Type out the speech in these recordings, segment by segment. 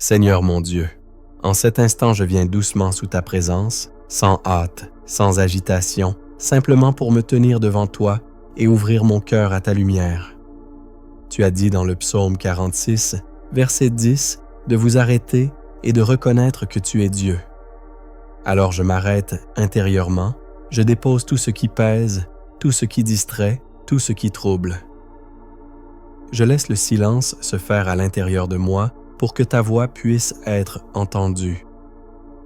Seigneur mon Dieu, en cet instant je viens doucement sous ta présence, sans hâte, sans agitation, simplement pour me tenir devant toi et ouvrir mon cœur à ta lumière. Tu as dit dans le psaume 46, verset 10, de vous arrêter et de reconnaître que tu es Dieu. Alors je m'arrête intérieurement, je dépose tout ce qui pèse, tout ce qui distrait, tout ce qui trouble. Je laisse le silence se faire à l'intérieur de moi pour que ta voix puisse être entendue.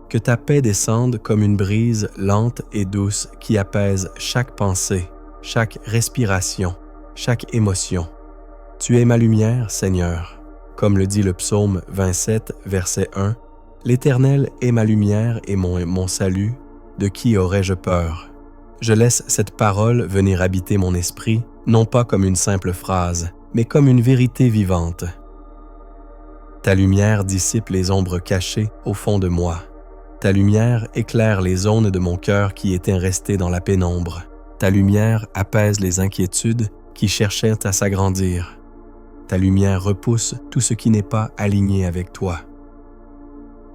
Que ta paix descende comme une brise lente et douce qui apaise chaque pensée, chaque respiration, chaque émotion. Tu es ma lumière, Seigneur. Comme le dit le psaume 27, verset 1, « L'Éternel est ma lumière et mon salut, de qui aurais-je peur? » Je laisse cette parole venir habiter mon esprit, non pas comme une simple phrase, mais comme une vérité vivante. Ta lumière dissipe les ombres cachées au fond de moi. Ta lumière éclaire les zones de mon cœur qui étaient restées dans la pénombre. Ta lumière apaise les inquiétudes qui cherchaient à s'agrandir. Ta lumière repousse tout ce qui n'est pas aligné avec toi.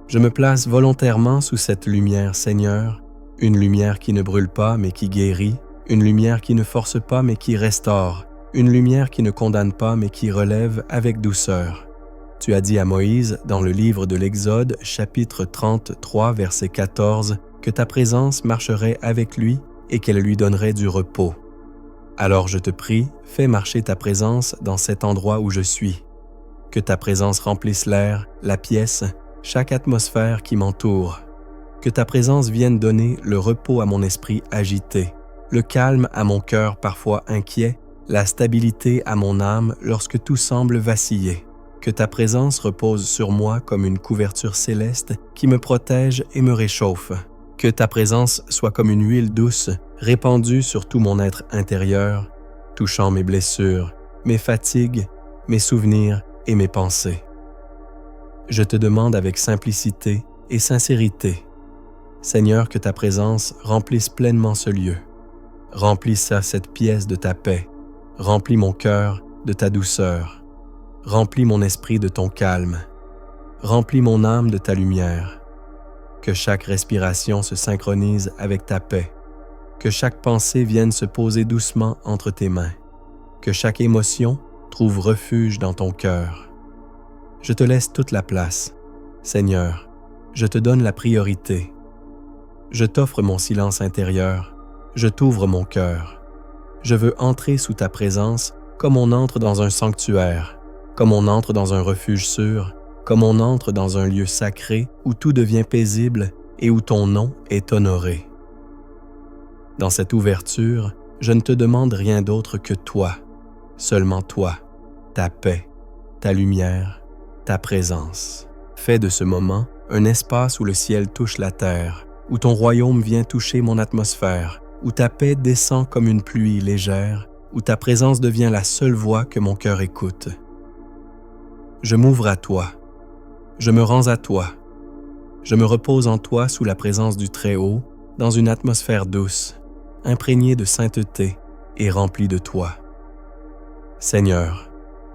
Je me place volontairement sous cette lumière, Seigneur, une lumière qui ne brûle pas mais qui guérit, une lumière qui ne force pas mais qui restaure, une lumière qui ne condamne pas mais qui relève avec douceur. Tu as dit à Moïse dans le livre de l'Exode, chapitre 33, verset 14, que ta présence marcherait avec lui et qu'elle lui donnerait du repos. Alors je te prie, fais marcher ta présence dans cet endroit où je suis. Que ta présence remplisse l'air, la pièce, chaque atmosphère qui m'entoure. Que ta présence vienne donner le repos à mon esprit agité, le calme à mon cœur parfois inquiet, la stabilité à mon âme lorsque tout semble vaciller. Que ta présence repose sur moi comme une couverture céleste qui me protège et me réchauffe. Que ta présence soit comme une huile douce répandue sur tout mon être intérieur, touchant mes blessures, mes fatigues, mes souvenirs et mes pensées. Je te demande avec simplicité et sincérité, Seigneur, que ta présence remplisse pleinement ce lieu. Remplisse cette pièce de ta paix. Remplis mon cœur de ta douceur. Remplis mon esprit de ton calme. Remplis mon âme de ta lumière. Que chaque respiration se synchronise avec ta paix. Que chaque pensée vienne se poser doucement entre tes mains. Que chaque émotion trouve refuge dans ton cœur. Je te laisse toute la place. Seigneur, je te donne la priorité. Je t'offre mon silence intérieur. Je t'ouvre mon cœur. Je veux entrer sous ta présence comme on entre dans un sanctuaire, comme on entre dans un refuge sûr, comme on entre dans un lieu sacré où tout devient paisible et où ton nom est honoré. Dans cette ouverture, je ne te demande rien d'autre que toi, seulement toi, ta paix, ta lumière, ta présence. Fais de ce moment un espace où le ciel touche la terre, où ton royaume vient toucher mon atmosphère, où ta paix descend comme une pluie légère, où ta présence devient la seule voix que mon cœur écoute. Je m'ouvre à toi. Je me rends à toi. Je me repose en toi sous la présence du Très-Haut, dans une atmosphère douce, imprégnée de sainteté et remplie de toi. Seigneur,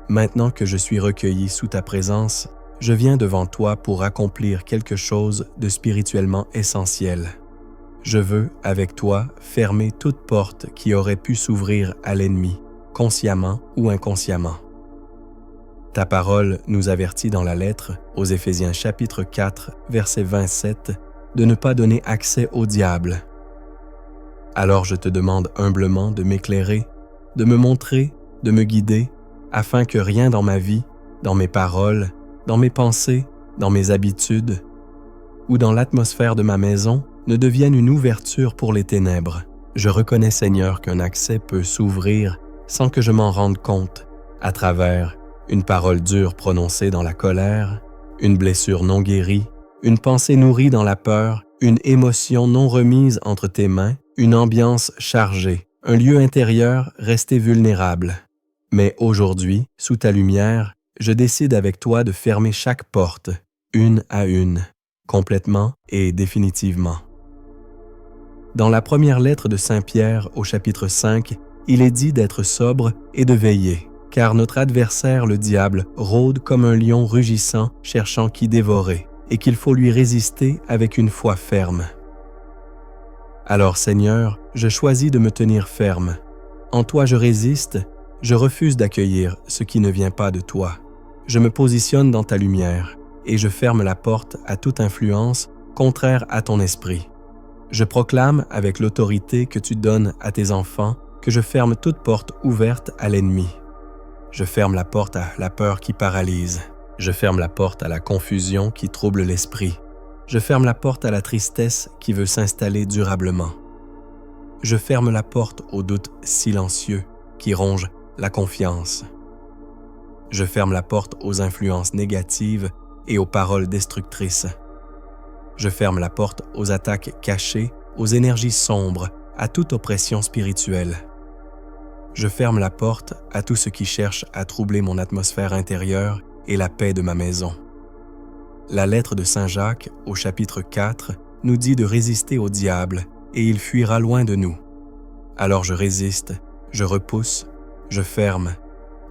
maintenant que je suis recueilli sous ta présence, je viens devant toi pour accomplir quelque chose de spirituellement essentiel. Je veux, avec toi, fermer toute porte qui aurait pu s'ouvrir à l'ennemi, consciemment ou inconsciemment. Ta parole nous avertit dans la lettre aux Éphésiens chapitre 4, verset 27, de ne pas donner accès au diable. Alors je te demande humblement de m'éclairer, de me montrer, de me guider, afin que rien dans ma vie, dans mes paroles, dans mes pensées, dans mes habitudes, ou dans l'atmosphère de ma maison, ne devienne une ouverture pour les ténèbres. Je reconnais, Seigneur, qu'un accès peut s'ouvrir sans que je m'en rende compte, à travers une parole dure prononcée dans la colère, une blessure non guérie, une pensée nourrie dans la peur, une émotion non remise entre tes mains, une ambiance chargée, un lieu intérieur resté vulnérable. Mais aujourd'hui, sous ta lumière, je décide avec toi de fermer chaque porte, une à une, complètement et définitivement. Dans la première lettre de Saint Pierre au chapitre 5, il est dit d'être sobre et de veiller, car notre adversaire, le diable, rôde comme un lion rugissant, cherchant qui dévorer, et qu'il faut lui résister avec une foi ferme. Alors Seigneur, je choisis de me tenir ferme. En toi je résiste, je refuse d'accueillir ce qui ne vient pas de toi. Je me positionne dans ta lumière, et je ferme la porte à toute influence contraire à ton esprit. Je proclame avec l'autorité que tu donnes à tes enfants que je ferme toute porte ouverte à l'ennemi. Je ferme la porte à la peur qui paralyse. Je ferme la porte à la confusion qui trouble l'esprit. Je ferme la porte à la tristesse qui veut s'installer durablement. Je ferme la porte au doute silencieux qui ronge la confiance. Je ferme la porte aux influences négatives et aux paroles destructrices. Je ferme la porte aux attaques cachées, aux énergies sombres, à toute oppression spirituelle. Je ferme la porte à tout ce qui cherche à troubler mon atmosphère intérieure et la paix de ma maison. La lettre de Saint Jacques, au chapitre 4, nous dit de résister au diable, et il fuira loin de nous. Alors je résiste, je repousse, je ferme,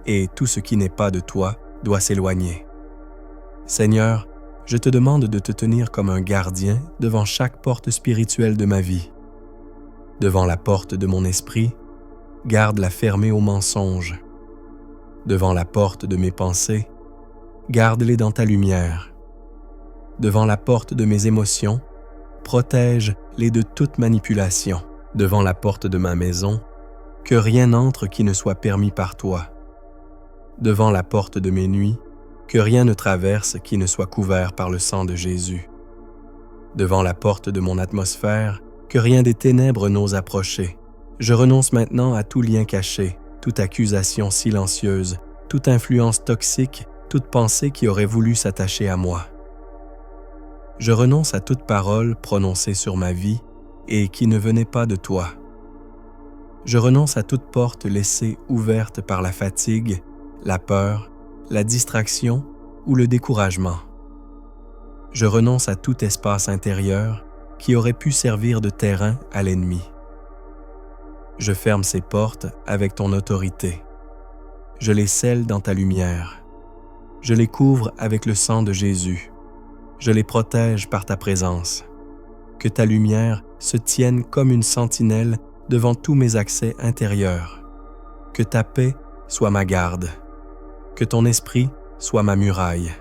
et tout ce qui n'est pas de toi doit s'éloigner. Seigneur, je te demande de te tenir comme un gardien devant chaque porte spirituelle de ma vie. Devant la porte de mon esprit, garde-la fermée aux mensonges. Devant la porte de mes pensées, garde-les dans ta lumière. Devant la porte de mes émotions, protège-les de toute manipulation. Devant la porte de ma maison, que rien n'entre qui ne soit permis par toi. Devant la porte de mes nuits, que rien ne traverse qui ne soit couvert par le sang de Jésus. Devant la porte de mon atmosphère, que rien des ténèbres n'ose approcher. Je renonce maintenant à tout lien caché, toute accusation silencieuse, toute influence toxique, toute pensée qui aurait voulu s'attacher à moi. Je renonce à toute parole prononcée sur ma vie et qui ne venait pas de toi. Je renonce à toute porte laissée ouverte par la fatigue, la peur, la distraction ou le découragement. Je renonce à tout espace intérieur qui aurait pu servir de terrain à l'ennemi. Je ferme ces portes avec ton autorité. Je les scelle dans ta lumière. Je les couvre avec le sang de Jésus. Je les protège par ta présence. Que ta lumière se tienne comme une sentinelle devant tous mes accès intérieurs. Que ta paix soit ma garde. Que ton esprit soit ma muraille.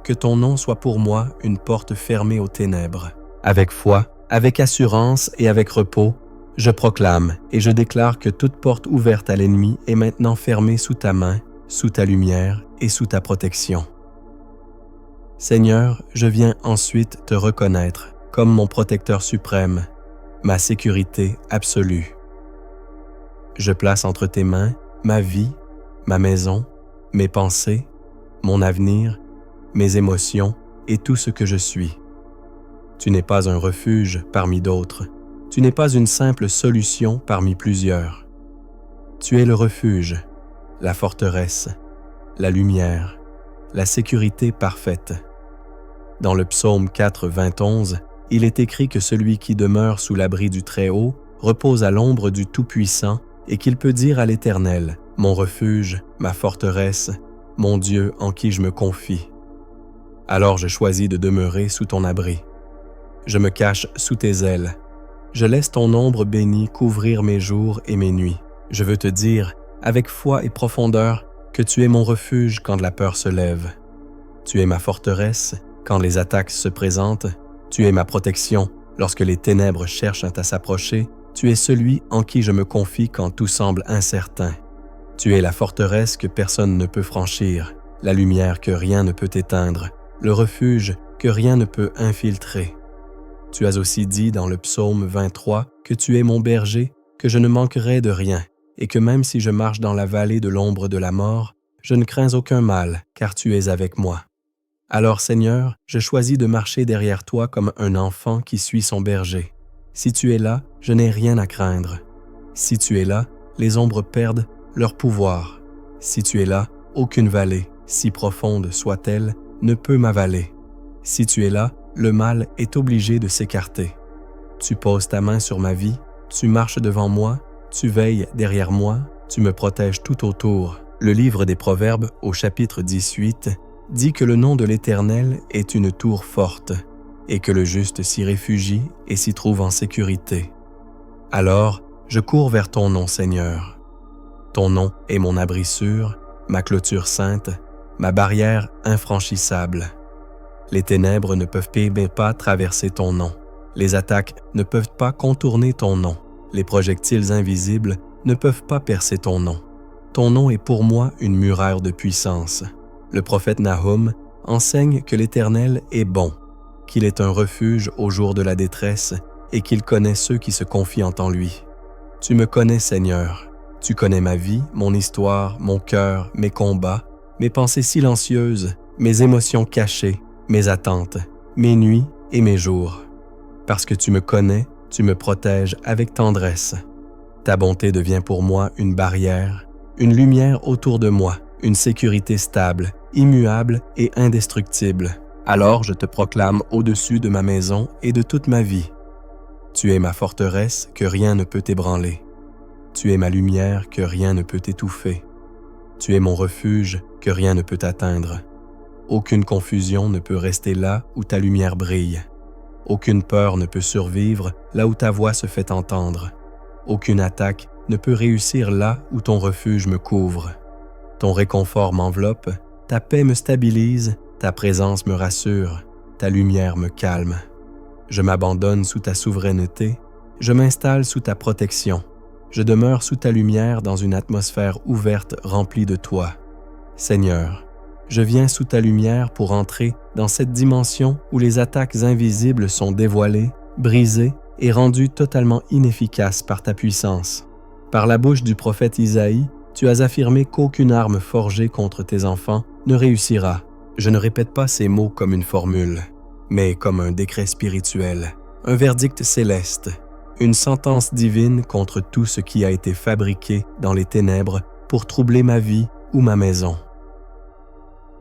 Que ton nom soit pour moi une porte fermée aux ténèbres. Avec foi, avec assurance et avec repos, je proclame et je déclare que toute porte ouverte à l'ennemi est maintenant fermée sous ta main, sous ta lumière et sous ta protection. Seigneur, je viens ensuite te reconnaître comme mon protecteur suprême, ma sécurité absolue. Je place entre tes mains ma vie, ma maison, mes pensées, mon avenir, mes émotions et tout ce que je suis. Tu n'es pas un refuge parmi d'autres. Tu n'es pas une simple solution parmi plusieurs. Tu es le refuge, la forteresse, la lumière, la sécurité parfaite. Dans le psaume 4, 21, il est écrit que celui qui demeure sous l'abri du Très-Haut repose à l'ombre du Tout-Puissant et qu'il peut dire à l'Éternel, « Mon refuge, ma forteresse, mon Dieu en qui je me confie. » Alors je choisis de demeurer sous ton abri. Je me cache sous tes ailes. Je laisse ton ombre bénie couvrir mes jours et mes nuits. Je veux te dire, avec foi et profondeur, que tu es mon refuge quand la peur se lève. Tu es ma forteresse quand les attaques se présentent. Tu es ma protection lorsque les ténèbres cherchent à s'approcher. Tu es celui en qui je me confie quand tout semble incertain. Tu es la forteresse que personne ne peut franchir, la lumière que rien ne peut éteindre, le refuge que rien ne peut infiltrer. Tu as aussi dit dans le psaume 23 que tu es mon berger, que je ne manquerai de rien, et que même si je marche dans la vallée de l'ombre de la mort, je ne crains aucun mal, car tu es avec moi. Alors Seigneur, je choisis de marcher derrière toi comme un enfant qui suit son berger. Si tu es là, je n'ai rien à craindre. Si tu es là, les ombres perdent leur pouvoir. Si tu es là, aucune vallée, si profonde soit-elle, ne peut m'avaler. Si tu es là, le mal est obligé de s'écarter. Tu poses ta main sur ma vie, tu marches devant moi, tu veilles derrière moi, tu me protèges tout autour. Le livre des Proverbes, au chapitre 18, dit que le nom de l'Éternel est une tour forte, et que le juste s'y réfugie et s'y trouve en sécurité. Alors, je cours vers ton nom, Seigneur. Ton nom est mon abri sûr, ma clôture sainte, ma barrière infranchissable. Les ténèbres ne peuvent pas traverser ton nom. Les attaques ne peuvent pas contourner ton nom. Les projectiles invisibles ne peuvent pas percer ton nom. Ton nom est pour moi une muraille de puissance. Le prophète Nahum enseigne que l'Éternel est bon, qu'il est un refuge au jour de la détresse et qu'il connaît ceux qui se confient en lui. Tu me connais, Seigneur. Tu connais ma vie, mon histoire, mon cœur, mes combats, mes pensées silencieuses, mes émotions cachées, mes attentes, mes nuits et mes jours. Parce que tu me connais, tu me protèges avec tendresse. Ta bonté devient pour moi une barrière, une lumière autour de moi, une sécurité stable, immuable et indestructible. Alors je te proclame au-dessus de ma maison et de toute ma vie. Tu es ma forteresse que rien ne peut ébranler. Tu es ma lumière que rien ne peut étouffer. Tu es mon refuge que rien ne peut atteindre. Aucune confusion ne peut rester là où ta lumière brille. Aucune peur ne peut survivre là où ta voix se fait entendre. Aucune attaque ne peut réussir là où ton refuge me couvre. Ton réconfort m'enveloppe, ta paix me stabilise, ta présence me rassure, ta lumière me calme. Je m'abandonne sous ta souveraineté, je m'installe sous ta protection. Je demeure sous ta lumière dans une atmosphère ouverte remplie de toi. Seigneur, je viens sous ta lumière pour entrer dans cette dimension où les attaques invisibles sont dévoilées, brisées et rendues totalement inefficaces par ta puissance. Par la bouche du prophète Isaïe, tu as affirmé qu'aucune arme forgée contre tes enfants ne réussira. Je ne répète pas ces mots comme une formule, mais comme un décret spirituel, un verdict céleste, une sentence divine contre tout ce qui a été fabriqué dans les ténèbres pour troubler ma vie ou ma maison.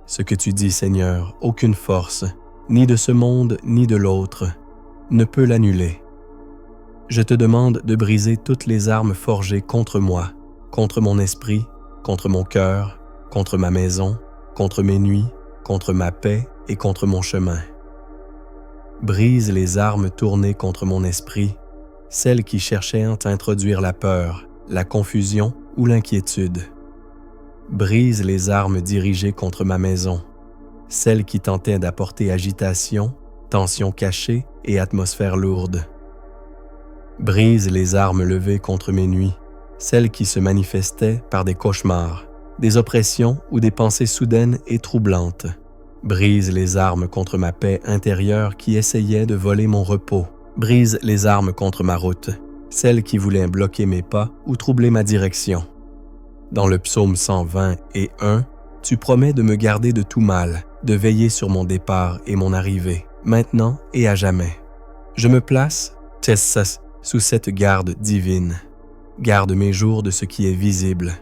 Ce que tu dis, Seigneur, aucune force, ni de ce monde ni de l'autre, ne peut l'annuler. Je te demande de briser toutes les armes forgées contre moi, contre mon esprit, contre mon cœur, contre ma maison, contre mes nuits, contre ma paix et contre mon chemin. Brise les armes tournées contre mon esprit, celles qui cherchaient à introduire la peur, la confusion ou l'inquiétude. Brise les armes dirigées contre ma maison, celles qui tentaient d'apporter agitation, tension cachée et atmosphère lourde. Brise les armes levées contre mes nuits, celles qui se manifestaient par des cauchemars, des oppressions ou des pensées soudaines et troublantes. Brise les armes contre ma paix intérieure qui essayait de voler mon repos. Brise les armes contre ma route, celles qui voulaient bloquer mes pas ou troubler ma direction. Dans le psaume 120:1, tu promets de me garder de tout mal, de veiller sur mon départ et mon arrivée, maintenant et à jamais. Je me place, sous cette garde divine. Garde mes jours de ce qui est visible.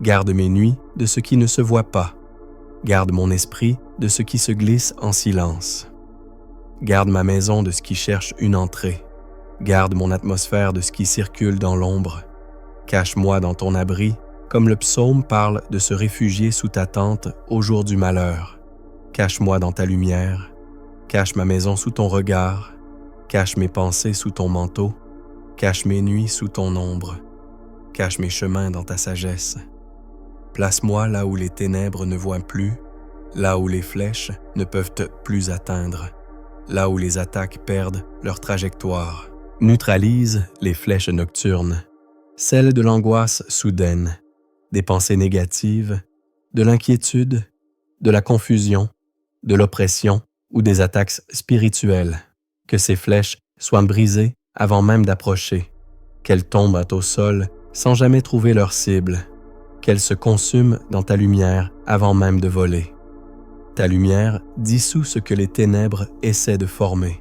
Garde mes nuits de ce qui ne se voit pas. Garde mon esprit de ce qui se glisse en silence. Garde ma maison de ce qui cherche une entrée. Garde mon atmosphère de ce qui circule dans l'ombre. Cache-moi dans ton abri, comme le psaume parle de se réfugier sous ta tente au jour du malheur. Cache-moi dans ta lumière. Cache ma maison sous ton regard. Cache mes pensées sous ton manteau. Cache mes nuits sous ton ombre. Cache mes chemins dans ta sagesse. Place-moi là où les ténèbres ne voient plus, là où les flèches ne peuvent plus atteindre, là où les attaques perdent leur trajectoire. Neutralise les flèches nocturnes, celles de l'angoisse soudaine, des pensées négatives, de l'inquiétude, de la confusion, de l'oppression ou des attaques spirituelles. Que ces flèches soient brisées avant même d'approcher, qu'elles tombent au sol sans jamais trouver leur cible, qu'elles se consument dans ta lumière avant même de voler. Ta lumière dissout ce que les ténèbres essaient de former.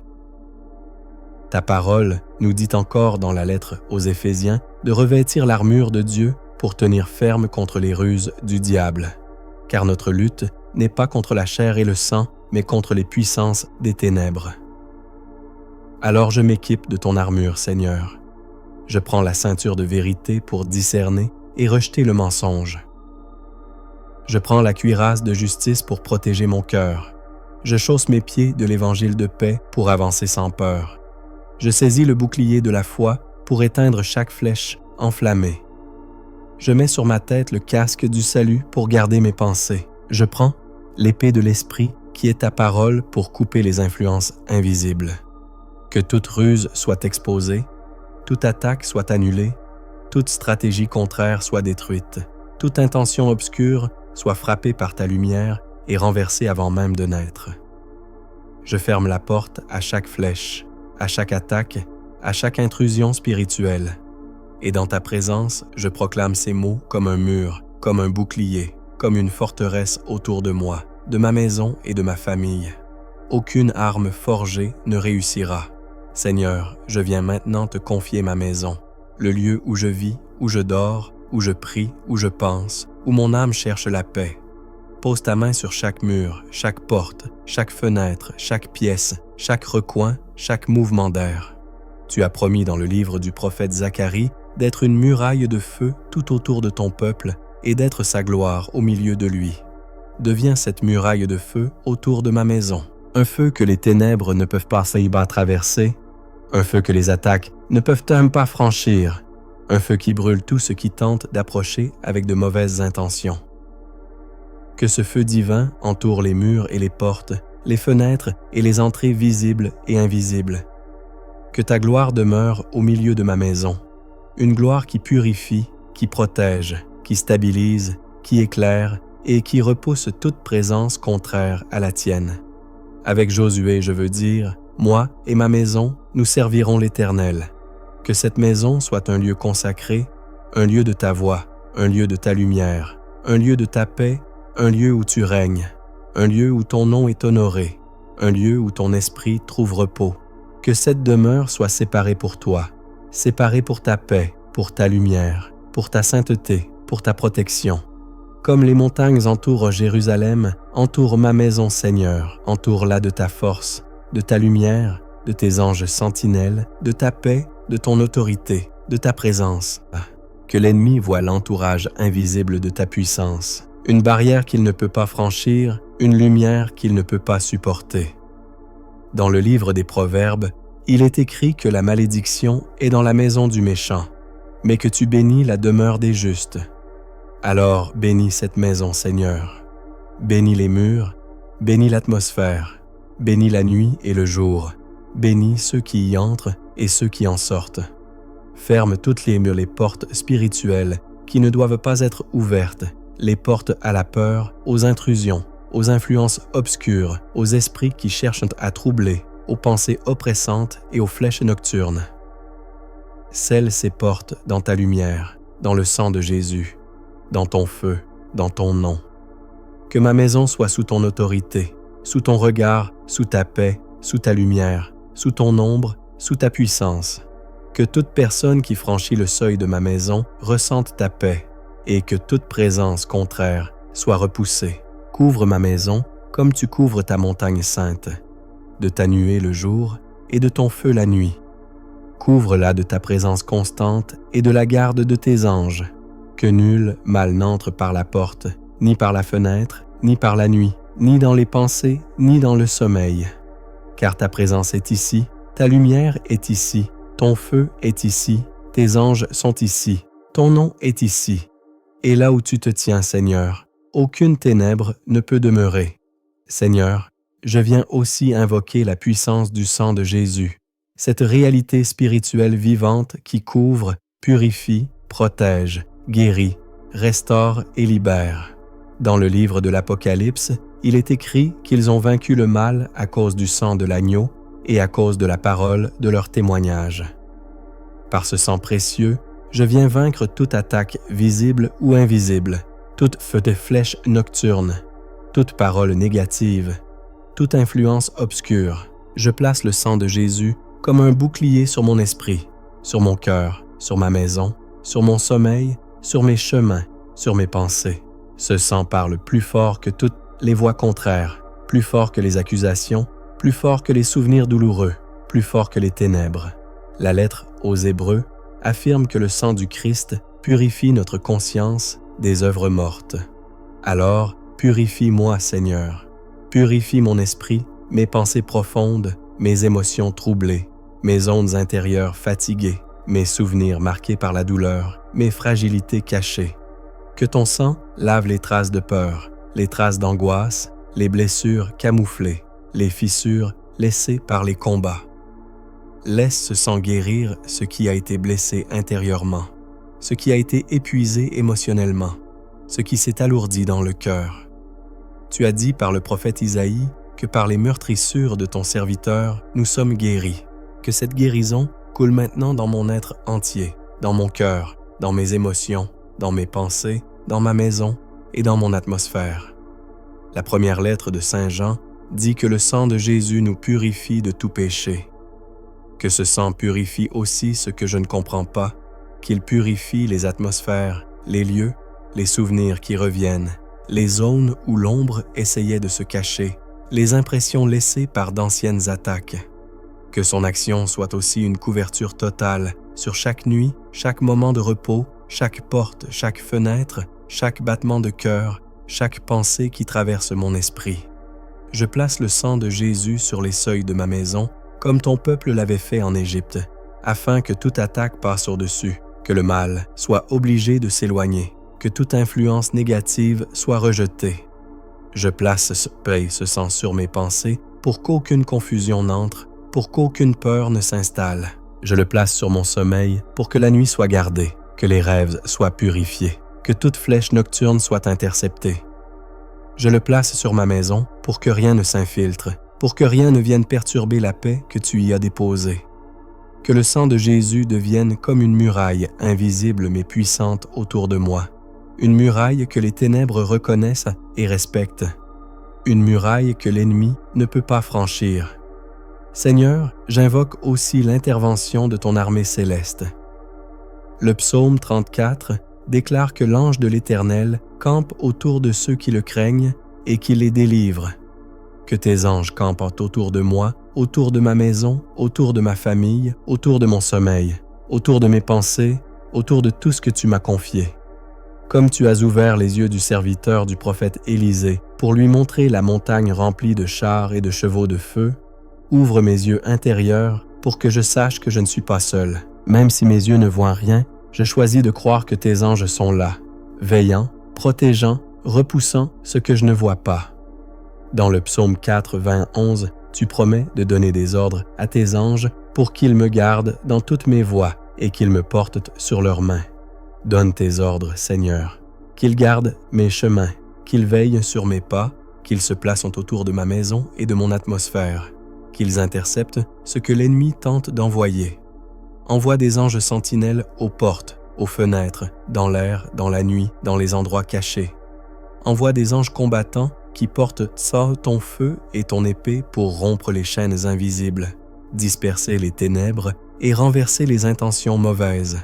Ta parole nous dit encore dans la lettre aux Éphésiens de revêtir l'armure de Dieu pour tenir ferme contre les ruses du diable, car notre lutte n'est pas contre la chair et le sang, mais contre les puissances des ténèbres. Alors je m'équipe de ton armure, Seigneur. Je prends la ceinture de vérité pour discerner et rejeter le mensonge. Je prends la cuirasse de justice pour protéger mon cœur. Je chausse mes pieds de l'évangile de paix pour avancer sans peur. Je saisis le bouclier de la foi pour éteindre chaque flèche enflammée. Je mets sur ma tête le casque du salut pour garder mes pensées. Je prends l'épée de l'esprit qui est ta parole pour couper les influences invisibles. Que toute ruse soit exposée, toute attaque soit annulée, toute stratégie contraire soit détruite, toute intention obscure soit frappée par ta lumière et renversée avant même de naître. Je ferme la porte à chaque flèche, à chaque attaque, à chaque intrusion spirituelle. Et dans ta présence, je proclame ces mots comme un mur, comme un bouclier, comme une forteresse autour de moi, de ma maison et de ma famille. Aucune arme forgée ne réussira. Seigneur, je viens maintenant te confier ma maison, le lieu où je vis, où je dors, où je prie, où je pense, où mon âme cherche la paix. Pose ta main sur chaque mur, chaque porte, chaque fenêtre, chaque pièce, chaque recoin, chaque mouvement d'air. Tu as promis dans le livre du prophète Zacharie d'être une muraille de feu tout autour de ton peuple et d'être sa gloire au milieu de lui. Deviens cette muraille de feu autour de ma maison, un feu que les ténèbres ne peuvent pas traverser, un feu que les attaques ne peuvent même pas franchir, un feu qui brûle tout ce qui tente d'approcher avec de mauvaises intentions. Que ce feu divin entoure les murs et les portes, les fenêtres et les entrées visibles et invisibles. Que ta gloire demeure au milieu de ma maison, une gloire qui purifie, qui protège, qui stabilise, qui éclaire et qui repousse toute présence contraire à la tienne. Avec Josué, je veux dire, moi et ma maison, nous servirons l'Éternel. Que cette maison soit un lieu consacré, un lieu de ta voix, un lieu de ta lumière, un lieu de ta paix, un lieu où tu règnes, un lieu où ton nom est honoré, un lieu où ton esprit trouve repos. Que cette demeure soit séparée pour toi, séparée pour ta paix, pour ta lumière, pour ta sainteté, pour ta protection. Comme les montagnes entourent Jérusalem, entoure ma maison, Seigneur, entoure-la de ta force, de ta lumière, de tes anges sentinelles, de ta paix, de ton autorité, de ta présence. Que l'ennemi voie l'entourage invisible de ta puissance, une barrière qu'il ne peut pas franchir, une lumière qu'il ne peut pas supporter. Dans le livre des Proverbes, il est écrit que la malédiction est dans la maison du méchant, mais que tu bénis la demeure des justes. Alors bénis cette maison, Seigneur. Bénis les murs, bénis l'atmosphère, bénis la nuit et le jour, bénis ceux qui y entrent et ceux qui en sortent. Ferme toutes les portes spirituelles qui ne doivent pas être ouvertes, les portes à la peur, aux intrusions, aux influences obscures, aux esprits qui cherchent à troubler, aux pensées oppressantes et aux flèches nocturnes. Scelle ces portes dans ta lumière, dans le sang de Jésus, dans ton feu, dans ton nom. Que ma maison soit sous ton autorité, sous ton regard, sous ta paix, sous ta lumière, sous ton ombre, sous ta puissance. Que toute personne qui franchit le seuil de ma maison ressente ta paix et que toute présence contraire soit repoussée. Couvre ma maison comme tu couvres ta montagne sainte, de ta nuée le jour et de ton feu la nuit. Couvre-la de ta présence constante et de la garde de tes anges. Que nul mal n'entre par la porte, ni par la fenêtre, ni par la nuit, ni dans les pensées, ni dans le sommeil. Car ta présence est ici, ta lumière est ici, ton feu est ici, tes anges sont ici, ton nom est ici. Et là où tu te tiens, Seigneur, aucune ténèbre ne peut demeurer. Seigneur, je viens aussi invoquer la puissance du sang de Jésus, cette réalité spirituelle vivante qui couvre, purifie, protège, guérit, restaure et libère. Dans le livre de l'Apocalypse, il est écrit qu'ils ont vaincu le mal à cause du sang de l'agneau et à cause de la parole de leur témoignage. Par ce sang précieux, je viens vaincre toute attaque visible ou invisible, toute feu de flèche nocturne, toute parole négative, toute influence obscure. Je place le sang de Jésus comme un bouclier sur mon esprit, sur mon cœur, sur ma maison, sur mon sommeil, sur mes chemins, sur mes pensées. Ce sang parle plus fort que toutes les voix contraires, plus fort que les accusations, plus fort que les souvenirs douloureux, plus fort que les ténèbres. La lettre aux Hébreux affirme que le sang du Christ purifie notre conscience des œuvres mortes. Alors, purifie-moi, Seigneur. Purifie mon esprit, mes pensées profondes, mes émotions troublées, mes ondes intérieures fatiguées, mes souvenirs marqués par la douleur, mes fragilités cachées. Que ton sang lave les traces de peur, les traces d'angoisse, les blessures camouflées, les fissures laissées par les combats. Laisse ce sang guérir ce qui a été blessé intérieurement, ce qui a été épuisé émotionnellement, ce qui s'est alourdi dans le cœur. Tu as dit par le prophète Isaïe que par les meurtrissures de ton serviteur, nous sommes guéris, que cette guérison coule maintenant dans mon être entier, dans mon cœur, dans mes émotions, dans mes pensées, dans ma maison et dans mon atmosphère. La première lettre de Saint Jean dit que le sang de Jésus nous purifie de tout péché. Que ce sang purifie aussi ce que je ne comprends pas, qu'il purifie les atmosphères, les lieux, les souvenirs qui reviennent, les zones où l'ombre essayait de se cacher, les impressions laissées par d'anciennes attaques. Que son action soit aussi une couverture totale sur chaque nuit, chaque moment de repos, chaque porte, chaque fenêtre, chaque battement de cœur, chaque pensée qui traverse mon esprit. Je place le sang de Jésus sur les seuils de ma maison, comme ton peuple l'avait fait en Égypte, afin que toute attaque passe au-dessus, que le mal soit obligé de s'éloigner, que toute influence négative soit rejetée. Je place ce sang sur mes pensées pour qu'aucune confusion n'entre, pour qu'aucune peur ne s'installe. Je le place sur mon sommeil pour que la nuit soit gardée, que les rêves soient purifiés, que toute flèche nocturne soit interceptée. Je le place sur ma maison pour que rien ne s'infiltre, pour que rien ne vienne perturber la paix que tu y as déposée. Que le sang de Jésus devienne comme une muraille invisible mais puissante autour de moi, une muraille que les ténèbres reconnaissent et respectent, une muraille que l'ennemi ne peut pas franchir. Seigneur, j'invoque aussi l'intervention de ton armée céleste. Le psaume 34 déclare que l'ange de l'Éternel campe autour de ceux qui le craignent et qui les délivre. Que tes anges campent autour de moi, autour de ma maison, autour de ma famille, autour de mon sommeil, autour de mes pensées, autour de tout ce que tu m'as confié. Comme tu as ouvert les yeux du serviteur du prophète Élisée pour lui montrer la montagne remplie de chars et de chevaux de feu, ouvre mes yeux intérieurs pour que je sache que je ne suis pas seul. Même si mes yeux ne voient rien, je choisis de croire que tes anges sont là, veillant, protégeant, repoussant ce que je ne vois pas. Dans le psaume 4, 20, 11, tu promets de donner des ordres à tes anges pour qu'ils me gardent dans toutes mes voies et qu'ils me portent sur leurs mains. Donne tes ordres, Seigneur, qu'ils gardent mes chemins, qu'ils veillent sur mes pas, qu'ils se placent autour de ma maison et de mon atmosphère, qu'ils interceptent ce que l'ennemi tente d'envoyer. Envoie des anges sentinelles aux portes, aux fenêtres, dans l'air, dans la nuit, dans les endroits cachés. Envoie des anges combattants qui portent ton feu et ton épée pour rompre les chaînes invisibles, disperser les ténèbres et renverser les intentions mauvaises.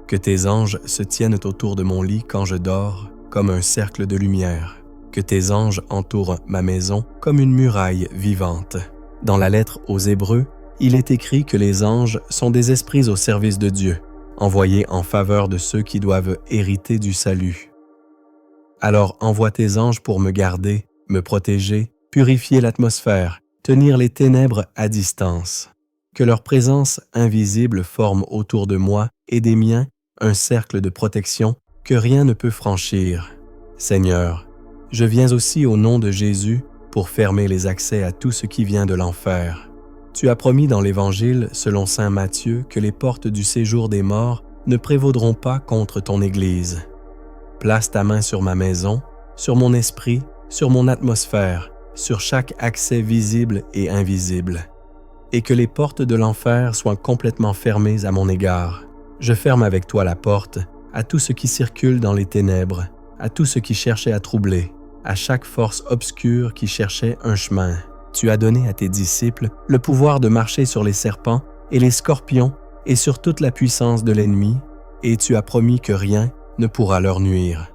Que tes anges se tiennent autour de mon lit quand je dors, comme un cercle de lumière. Que tes anges entourent ma maison comme une muraille vivante. Dans la lettre aux Hébreux, il est écrit que les anges sont des esprits au service de Dieu, envoyés en faveur de ceux qui doivent hériter du salut. Alors envoie tes anges pour me garder, me protéger, purifier l'atmosphère, tenir les ténèbres à distance. Que leur présence invisible forme autour de moi et des miens un cercle de protection que rien ne peut franchir. Seigneur, je viens aussi au nom de Jésus pour fermer les accès à tout ce qui vient de l'enfer. Tu as promis dans l'Évangile, selon saint Matthieu, que les portes du séjour des morts ne prévaudront pas contre ton Église. Place ta main sur ma maison, sur mon esprit, sur mon atmosphère, sur chaque accès visible et invisible. Et que les portes de l'enfer soient complètement fermées à mon égard. Je ferme avec toi la porte à tout ce qui circule dans les ténèbres, à tout ce qui cherchait à troubler, à chaque force obscure qui cherchait un chemin. Tu as donné à tes disciples le pouvoir de marcher sur les serpents et les scorpions et sur toute la puissance de l'ennemi, et tu as promis que rien ne pourra leur nuire.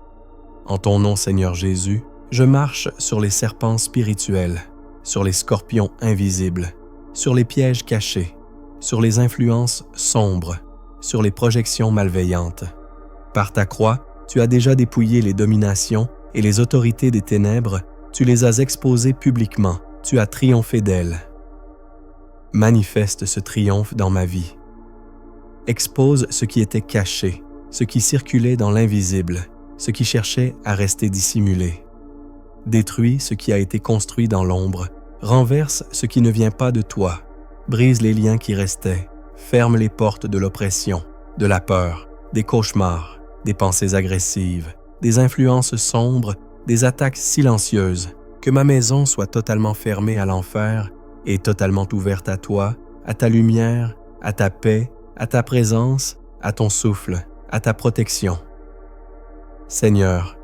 En ton nom, Seigneur Jésus, je marche sur les serpents spirituels, sur les scorpions invisibles, sur les pièges cachés, sur les influences sombres, sur les projections malveillantes. Par ta croix, tu as déjà dépouillé les dominations et les autorités des ténèbres, tu les as exposées publiquement, tu as triomphé d'elles. Manifeste ce triomphe dans ma vie. Expose ce qui était caché, ce qui circulait dans l'invisible, ce qui cherchait à rester dissimulé. Détruis ce qui a été construit dans l'ombre, renverse ce qui ne vient pas de toi, brise les liens qui restaient, ferme les portes de l'oppression, de la peur, des cauchemars, des pensées agressives, des influences sombres, des attaques silencieuses, que ma maison soit totalement fermée à l'enfer et totalement ouverte à toi, à ta lumière, à ta paix, à ta présence, à ton souffle, à ta protection. Seigneur,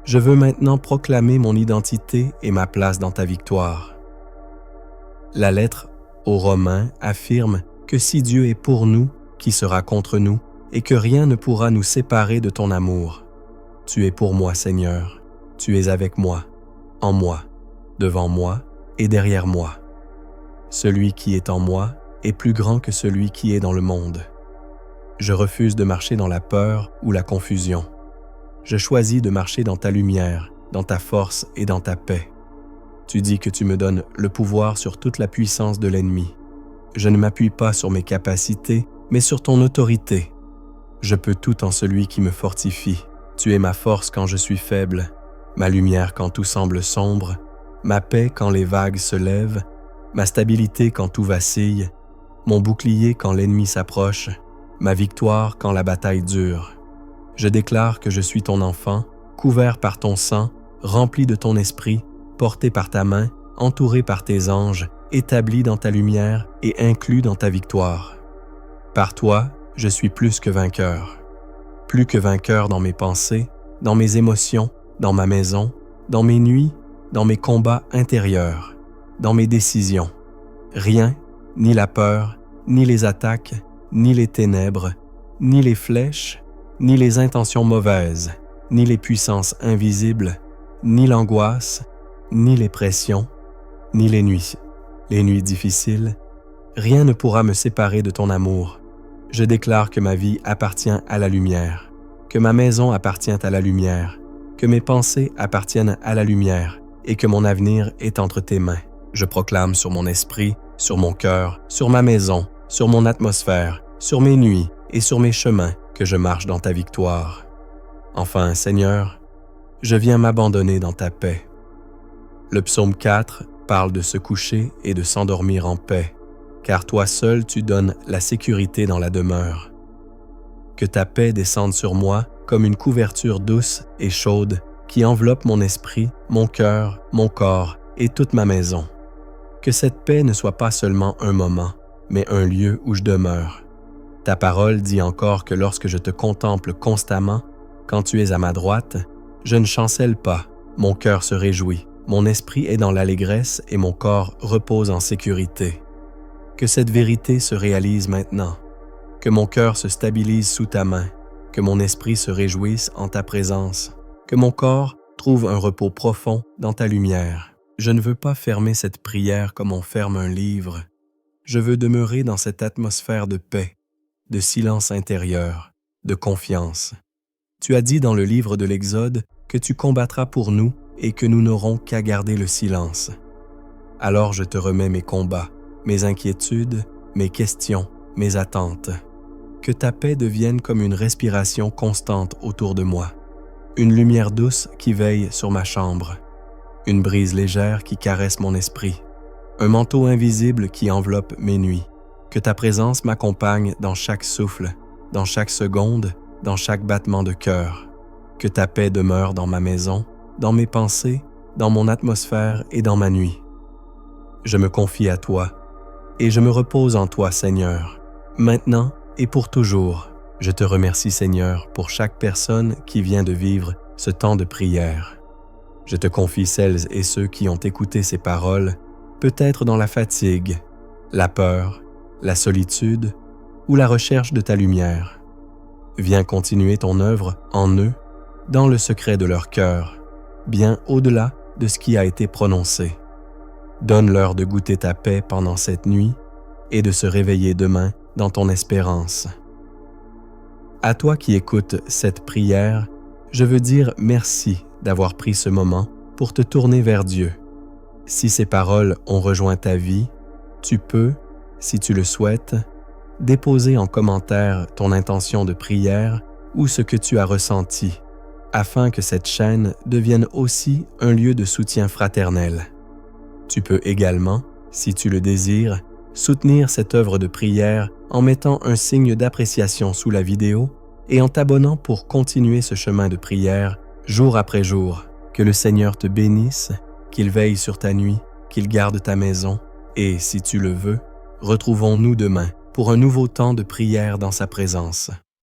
je veux maintenant proclamer mon identité et ma place dans ta victoire. La lettre aux Romains affirme que si Dieu est pour nous, qui sera contre nous, et que rien ne pourra nous séparer de ton amour. Tu es pour moi, Seigneur. Tu es avec moi, en moi, devant moi et derrière moi. Celui qui est en moi est plus grand que celui qui est dans le monde. Je refuse de marcher dans la peur ou la confusion. Je choisis de marcher dans ta lumière, dans ta force et dans ta paix. Tu dis que tu me donnes le pouvoir sur toute la puissance de l'ennemi. Je ne m'appuie pas sur mes capacités, mais sur ton autorité. Je peux tout en celui qui me fortifie. Tu es ma force quand je suis faible, ma lumière quand tout semble sombre, ma paix quand les vagues se lèvent, ma stabilité quand tout vacille, mon bouclier quand l'ennemi s'approche, ma victoire quand la bataille dure. Je déclare que je suis ton enfant, couvert par ton sang, rempli de ton esprit, porté par ta main, entouré par tes anges, établi dans ta lumière et inclus dans ta victoire. Par toi, je suis plus que vainqueur. Plus que vainqueur dans mes pensées, dans mes émotions, dans ma maison, dans mes nuits, dans mes combats intérieurs, dans mes décisions. Rien, ni la peur, ni les attaques, ni les ténèbres, ni les flèches, ni les intentions mauvaises, ni les puissances invisibles, ni l'angoisse, ni les pressions, ni les nuits difficiles, rien ne pourra me séparer de ton amour. Je déclare que ma vie appartient à la lumière, que ma maison appartient à la lumière, que mes pensées appartiennent à la lumière et que mon avenir est entre tes mains. Je proclame sur mon esprit, sur mon cœur, sur ma maison, sur mon atmosphère, sur mes nuits et sur mes chemins que je marche dans ta victoire. Enfin, Seigneur, je viens m'abandonner dans ta paix. Le psaume 4 parle de se coucher et de s'endormir en paix, car toi seul tu donnes la sécurité dans la demeure. Que ta paix descende sur moi comme une couverture douce et chaude qui enveloppe mon esprit, mon cœur, mon corps et toute ma maison. Que cette paix ne soit pas seulement un moment, mais un lieu où je demeure. Ta parole dit encore que lorsque je te contemple constamment, quand tu es à ma droite, je ne chancelle pas, mon cœur se réjouit, mon esprit est dans l'allégresse et mon corps repose en sécurité. Que cette vérité se réalise maintenant, que mon cœur se stabilise sous ta main, que mon esprit se réjouisse en ta présence, que mon corps trouve un repos profond dans ta lumière. Je ne veux pas fermer cette prière comme on ferme un livre. Je veux demeurer dans cette atmosphère de paix, de silence intérieur, de confiance. Tu as dit dans le livre de l'Exode que tu combattras pour nous et que nous n'aurons qu'à garder le silence. Alors je te remets mes combats, mes inquiétudes, mes questions, mes attentes. Que ta paix devienne comme une respiration constante autour de moi, une lumière douce qui veille sur ma chambre, une brise légère qui caresse mon esprit, un manteau invisible qui enveloppe mes nuits. Que ta présence m'accompagne dans chaque souffle, dans chaque seconde, dans chaque battement de cœur. Que ta paix demeure dans ma maison, dans mes pensées, dans mon atmosphère et dans ma nuit. Je me confie à toi, et je me repose en toi, Seigneur, maintenant et pour toujours. Je te remercie, Seigneur, pour chaque personne qui vient de vivre ce temps de prière. Je te confie celles et ceux qui ont écouté ces paroles, peut-être dans la fatigue, la peur, la solitude ou la recherche de ta lumière. Viens continuer ton œuvre en eux, dans le secret de leur cœur, bien au-delà de ce qui a été prononcé. Donne-leur de goûter ta paix pendant cette nuit et de se réveiller demain dans ton espérance. À toi qui écoutes cette prière, je veux dire merci d'avoir pris ce moment pour te tourner vers Dieu. Si ces paroles ont rejoint ta vie, tu peux, si tu le souhaites, déposer en commentaire ton intention de prière ou ce que tu as ressenti, afin que cette chaîne devienne aussi un lieu de soutien fraternel. Tu peux également, si tu le désires, soutenir cette œuvre de prière en mettant un signe d'appréciation sous la vidéo et en t'abonnant pour continuer ce chemin de prière jour après jour. Que le Seigneur te bénisse, qu'il veille sur ta nuit, qu'il garde ta maison et, si tu le veux, retrouvons-nous demain pour un nouveau temps de prière dans sa présence.